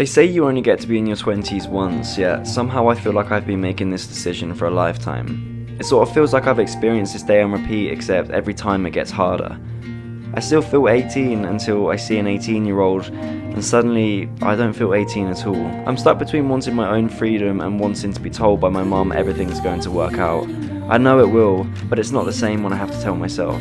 They say you only get to be in your 20s once, yet somehow I feel like I've been making this decision for a lifetime. It sort of feels like I've experienced this day on repeat, except every time it gets harder. I still feel 18 until I see an 18-year-old, and suddenly I don't feel 18 at all. I'm stuck between wanting my own freedom and wanting to be told by my mum everything's going to work out. I know it will, but it's not the same when I have to tell myself.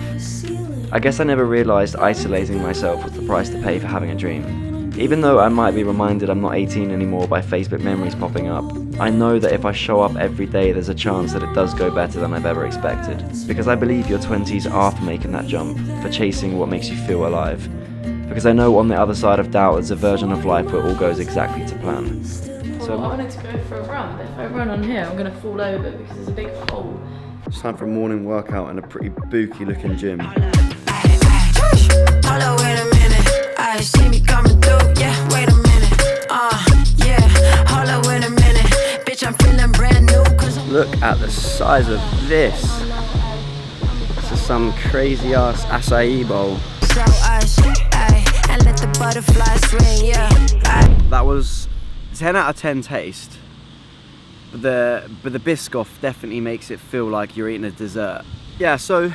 I guess I never realised isolating myself was the price to pay for having a dream. Even though I might be reminded I'm not 18 anymore by Facebook memories popping up, I know that if I show up every day there's a chance that it does go better than I've ever expected. Because I believe your 20s are for making that jump, for chasing what makes you feel alive. Because I know on the other side of doubt there's a version of life where all goes exactly to plan. So I wanted to go for a run, but if I run on here I'm going to fall over because there's a big hole. It's time for a morning workout in a pretty booky looking gym. See me coming through, yeah, wait a minute, yeah, hold up, wait a minute, bitch, I'm feeling brand new, Look at the size of this. This is some crazy ass acai bowl. So and let the butterflies swing, yeah. That was 10 out of 10 taste, but the Biscoff definitely makes it feel like you're eating a dessert. Yeah, so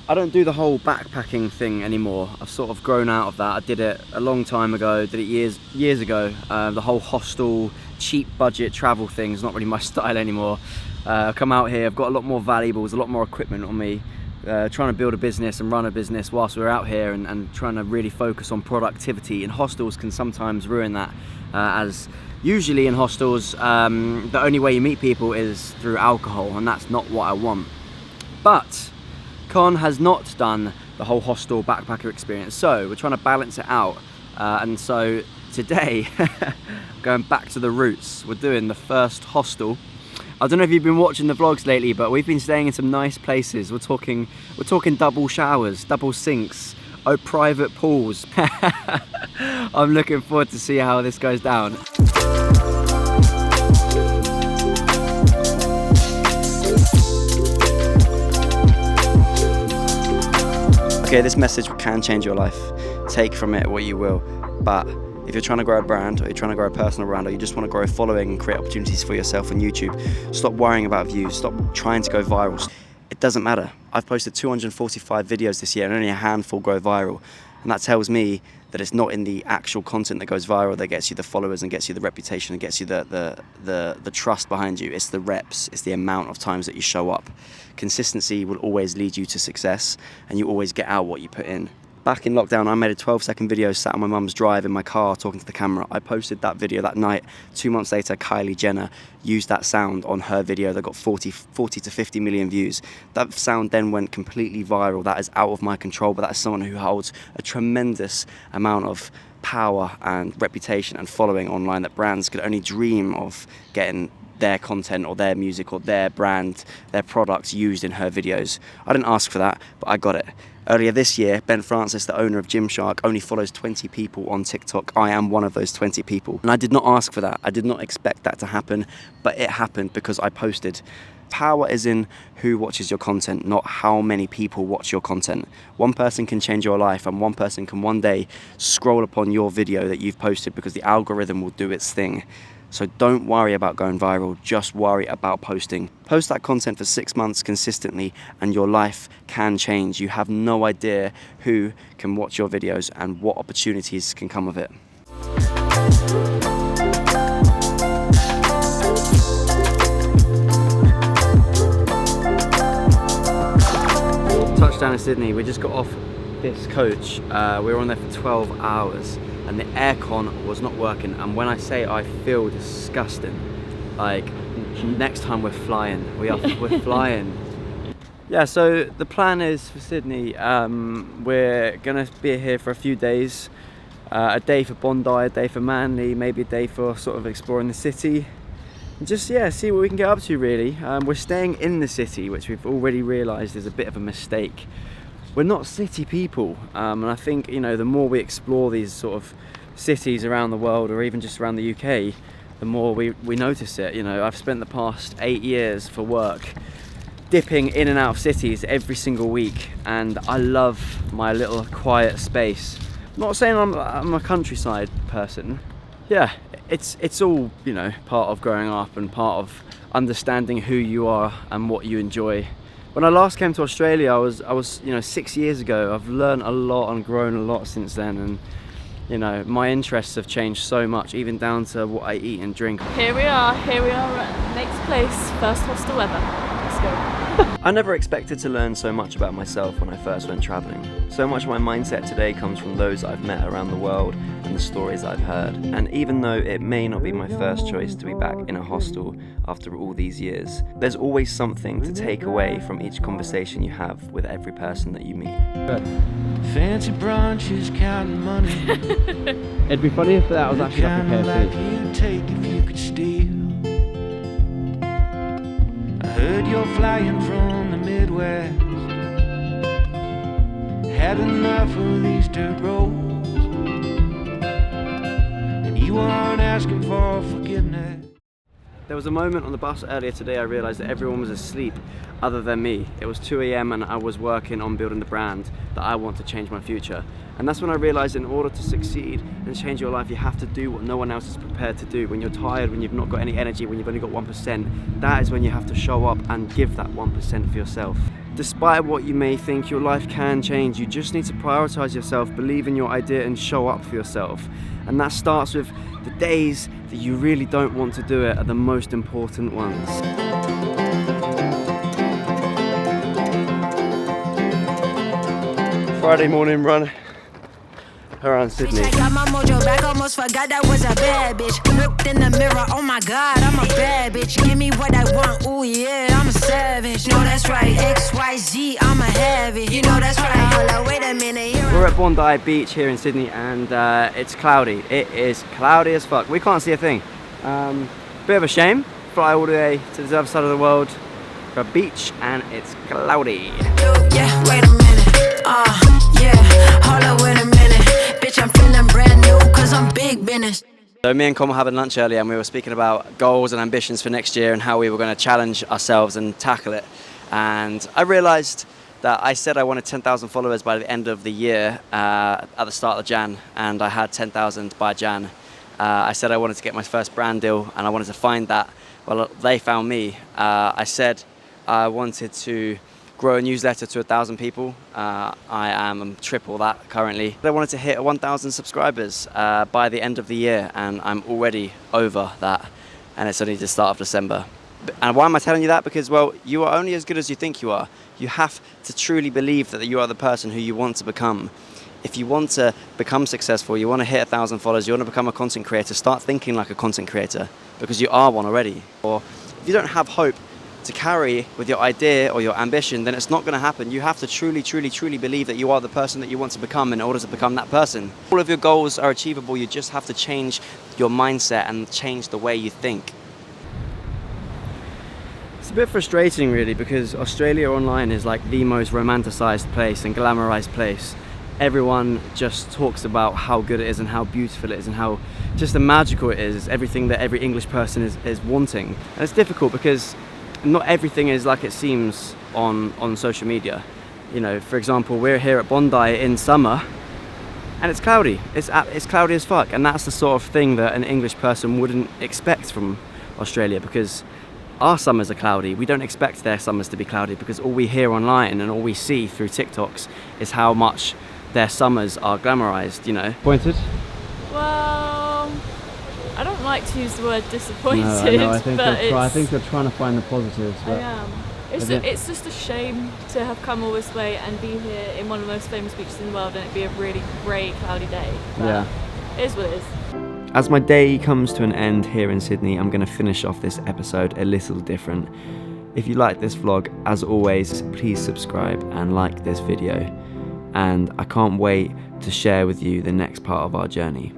I don't do the whole backpacking thing anymore. I've sort of grown out of that. I did it a long time ago, did it years ago. The whole hostel, cheap budget travel thing is not really my style anymore. I've come out here, I've got a lot more valuables, a lot more equipment on me, trying to build a business and run a business whilst we're out here and trying to really focus on productivity. And hostels can sometimes ruin that, as usually in hostels, the only way you meet people is through alcohol, and that's not what I want. But Con has not done the whole hostel backpacker experience, so we're trying to balance it out, and so today going back to the roots, we're doing the first hostel. I don't know if you've been watching the vlogs lately, but we've been staying in some nice places. We're talking double showers, double sinks, private pools. I'm looking forward to see how this goes down. Okay, this message can change your life. Take from it what you will. But if you're trying to grow a brand, or you're trying to grow a personal brand, or you just want to grow a following and create opportunities for yourself on YouTube, stop worrying about views, stop trying to go viral. It doesn't matter. I've posted 245 videos this year and only a handful go viral. And that tells me that it's not in the actual content that goes viral that gets you the followers and gets you the reputation and gets you the trust behind you. It's the reps, it's the amount of times that you show up. Consistency will always lead you to success, and you always get out what you put in. Back in lockdown, I made a 12-second video sat on my mum's drive in my car talking to the camera. I posted that video that night. 2 months later, Kylie Jenner used that sound on her video that got 40 to 50 million views. That sound then went completely viral. That is out of my control, but that is someone who holds a tremendous amount of power and reputation and following online that brands could only dream of getting their content or their music or their brand, their products used in her videos. I didn't ask for that, but I got it. Earlier this year, Ben Francis, the owner of Gymshark, only follows 20 people on TikTok. I am one of those 20 people. And I did not ask for that. I did not expect that to happen, but it happened because I posted. Power is in who watches your content, not how many people watch your content. One person can change your life, and one person can one day scroll upon your video that you've posted because the algorithm will do its thing. So don't worry about going viral, just worry about posting. Post that content for 6 months consistently and your life can change. You have no idea who can watch your videos and what opportunities can come of it. Touchdown in Sydney, we just got off this coach. We were on there for 12 hours. And the aircon was not working, and when I say I feel disgusting, like next time we're flying, we're flying. Yeah, so the plan is for Sydney, we're gonna be here for a few days, a day for Bondi, a day for Manly, maybe a day for sort of exploring the city, and just see what we can get up to really. We're staying in the city, which we've already realised is a bit of a mistake. We're not city people, and I think, you know, the more we explore these sort of cities around the world, or even just around the UK, the more we notice it. You know, I've spent the past 8 years for work dipping in and out of cities every single week, and I love my little quiet space. I'm not saying I'm a countryside person, yeah, it's all, you know, part of growing up and part of understanding who you are and what you enjoy. When I last came to Australia, I was, you know, 6 years ago. I've learned a lot and grown a lot since then, and you know, my interests have changed so much, even down to what I eat and drink. Here we are at next place, first hostel ever. Let's go. I never expected to learn so much about myself when I first went travelling. So much of my mindset today comes from those I've met around the world and the stories I've heard. And even though it may not be my first choice to be back in a hostel after all these years, there's always something to take away from each conversation you have with every person that you meet. Fancy brunches, counting money. It'd be funny if that was actually like a KFC. You'd take if you could steal. I heard you're flying from the Midwest. Had enough of these dirt roads, and you aren't asking for forgiveness. There was a moment on the bus earlier today I realised that everyone was asleep other than me. It was 2 AM and I was working on building the brand that I want to change my future. And that's when I realised in order to succeed and change your life, you have to do what no one else is prepared to do. When you're tired, when you've not got any energy, when you've only got 1%, that is when you have to show up and give that 1% for yourself. Despite what you may think, your life can change. You just need to prioritise yourself, believe in your idea and show up for yourself. And that starts with the days that you really don't want to do it are the most important ones. Friday morning run around Sydney. I got my mojo back, almost forgot that was a bad bitch. Looked in the mirror, oh my god, I'm a bad bitch. Give me what I want, ooh yeah, I'm a savage. No, that's right, XYZ, I'ma have it. You know that's right, hold on, wait a minute. We're at Bondi Beach here in Sydney, and it's cloudy. It is cloudy as fuck. We can't see a thing. Bit of a shame. Fly all the way to the other side of the world for a beach, and it's cloudy. Yeah, wait a minute. Yeah, hold on, wait a minute. Bitch, I'm feeling brand new, cause I'm big business. So me and Con were having lunch earlier, and we were speaking about goals and ambitions for next year and how we were going to challenge ourselves and tackle it. And I realised that I said I wanted 10,000 followers by the end of the year at the start of Jan, and I had 10,000 by Jan. I said I wanted to get my first brand deal, and I wanted to find that. Well, they found me. I said I wanted to grow a newsletter to 1,000 people. I am triple that currently. I wanted to hit 1,000 subscribers by the end of the year, and I'm already over that, and it's only the start of December. And why am I telling you that? Because, well, you are only as good as you think you are. You have to truly believe that you are the person who you want to become. If you want to become successful, you want to hit 1,000 followers, you want to become a content creator, start thinking like a content creator, because you are one already. Or if you don't have hope to carry with your idea or your ambition, then it's not going to happen. You have to truly, truly, truly believe that you are the person that you want to become in order to become that person. All of your goals are achievable. You just have to change your mindset and change the way you think. It's a bit frustrating really, because Australia online is like the most romanticized place and glamorized place. Everyone just talks about how good it is and how beautiful it is and how just magical it is. Everything that every English person is wanting. And it's difficult because not everything is like it seems on social media. You know, for example, we're here at Bondi in summer and it's cloudy. It's cloudy as fuck, and that's the sort of thing that an English person wouldn't expect from Australia, because our summers are cloudy. We don't expect their summers to be cloudy, because all we hear online and all we see through TikToks is how much their summers are glamorized, you know. Pointed? Well, I don't like to use the word disappointed, No, I think but I think you're trying to find the positives. I am. It's just a shame to have come all this way and be here in one of the most famous beaches in the world and it be a really grey, cloudy day. But yeah. It is what it is. As my day comes to an end here in Sydney, I'm going to finish off this episode a little different. If you like this vlog, as always, please subscribe and like this video. And I can't wait to share with you the next part of our journey.